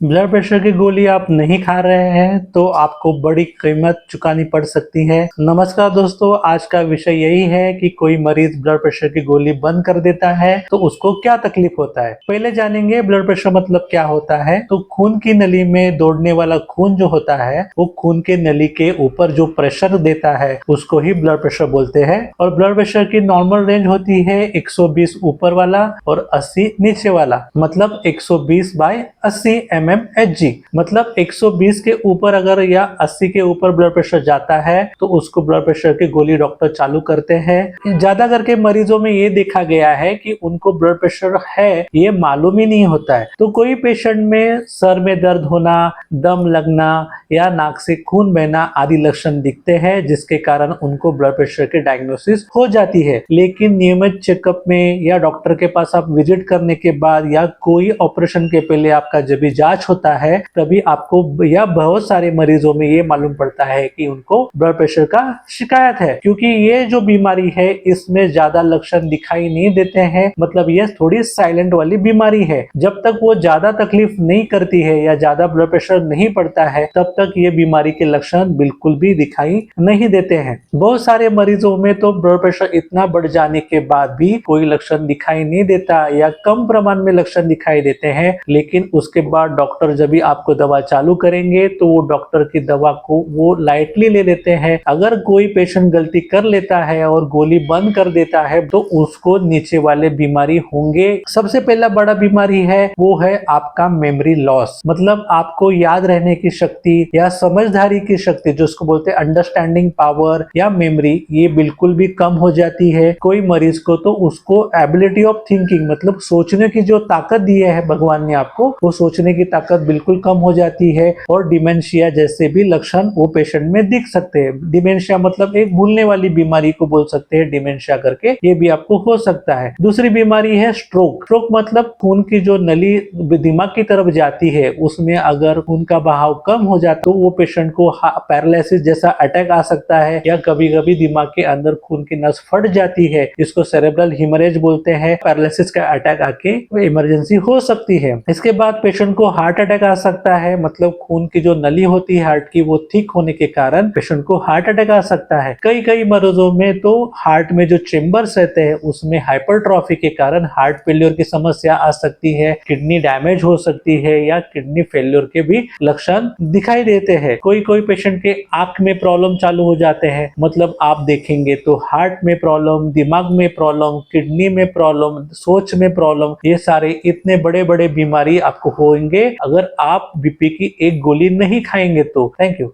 Blood pressure की गोली आप नहीं खा रहे हैं तो आपको बड़ी कीमत चुकानी पड़ सकती है। नमस्कार दोस्तों, आज का विषय यही है कि कोई मरीज ब्लड प्रेशर की गोली बंद कर देता है तो उसको क्या तकलीफ होता है। पहले जानेंगे ब्लड प्रेशर मतलब क्या होता है। तो खून की नली में दौड़ने वाला खून जो होता है वो खून के नली के ऊपर जो प्रेशर देता है उसको ही ब्लड प्रेशर बोलते हैं। और ब्लड प्रेशर की नॉर्मल रेंज होती है 120 ऊपर वाला और 80 नीचे वाला, मतलब 120 बाय 80 mmHg। मतलब 120 के ऊपर अगर या 80 के ऊपर ब्लड प्रेशर जाता है तो उसको ब्लड प्रेशर की गोली डॉक्टर चालू करते हैं। ज्यादा करके मरीजों में ये देखा गया है कि उनको ब्लड प्रेशर है ये मालूम ही नहीं होता है। तो कोई पेशेंट में सर में दर्द होना, दम लगना या नाक से खून बहना आदि लक्षण दिखते हैं जिसके कारण उनको ब्लड प्रेशर की डायग्नोसिस हो जाती है। लेकिन नियमित चेकअप में या डॉक्टर के पास आप विजिट करने के बाद या कोई ऑपरेशन के पहले आपका जब भी जांच होता है तभी आपको या बहुत सारे मरीजों में ये मालूम पड़ता है कि उनको ब्लड प्रेशर का शिकायत है। क्योंकि ये जो बीमारी है इसमें ज्यादा लक्षण दिखाई नहीं देते हैं, मतलब ये थोड़ी साइलेंट वाली बीमारी है। जब तक वो ज्यादा तकलीफ नहीं करती है या ज्यादा ब्लड प्रेशर नहीं पड़ता है तब तक ये बीमारी के लक्षण बिल्कुल भी दिखाई नहीं देते हैं। बहुत सारे मरीजों में तो ब्लड प्रेशर इतना बढ़ जाने के बाद भी कोई लक्षण दिखाई नहीं देता या कम प्रमाण में लक्षण दिखाई देते हैं, लेकिन उसके बाद डॉक्टर जब भी आपको दवा चालू करेंगे तो वो डॉक्टर की दवा को वो लाइटली ले लेते हैं। अगर कोई पेशेंट गलती कर लेता है और गोली बंद कर देता है तो उसको नीचे वाले बीमारी होंगे। सबसे पहला बड़ा बीमारी है वो है आपका मेमोरी लॉस, मतलब आपको याद रहने की शक्ति या समझदारी की शक्ति जो उसको बोलते हैं अंडरस्टैंडिंग पावर या मेमोरी, ये बिल्कुल भी कम हो जाती है। कोई मरीज को तो उसको एबिलिटी ऑफ थिंकिंग मतलब सोचने की जो ताकत दी है भगवान ने आपको, वो सोचने की ताकत बिल्कुल कम हो जाती है। और डिमेंशिया जैसे भी लक्षण वो पेशेंट में दिख सकते हैं। डिमेंशिया मतलब एक भूलने वाली बीमारी को बोल सकते हैं डिमेंशिया करके, ये भी आपको हो सकता है। दूसरी बीमारी है स्ट्रोक। स्ट्रोक मतलब खून की जो नली दिमाग की तरफ जाती है उसमें अगर खून का बहाव कम हो जाता तो वो पेशेंट को पैरालिसिस जैसा अटैक आ सकता है, या कभी कभी दिमाग के अंदर खून की नस फट जाती है जिसको सेरेब्रल हिमरेज बोलते हैं। पैरालिसिस का अटैक आके इमरजेंसी हो सकती है। इसके बाद पेशेंट को हार्ट अटैक आ सकता है, मतलब खून की जो नली होती है हार्ट की वो थिक होने के कारण पेशेंट को हार्ट अटैक आ सकता है। कई मरीजों में तो हार्ट में जो चेम्बर्स रहते हैं उसमें हाइपरट्रॉफी के कारण हार्ट फेल्योर की समस्या आ सकती है, किडनी डैमेज हो सकती है या किडनी फेल्योर के भी लक्षण दिखाई देते हैं। कोई पेशेंट के आंख में प्रॉब्लम चालू हो जाते हैं, मतलब आप देखेंगे तो हार्ट में प्रॉब्लम, दिमाग में प्रॉब्लम, किडनी में प्रॉब्लम, सोच में प्रॉब्लम, ये सारे इतने बड़े बड़े बीमारी आपको होंगे अगर आप बीपी की एक गोली नहीं खाएंगे तो। Thank you.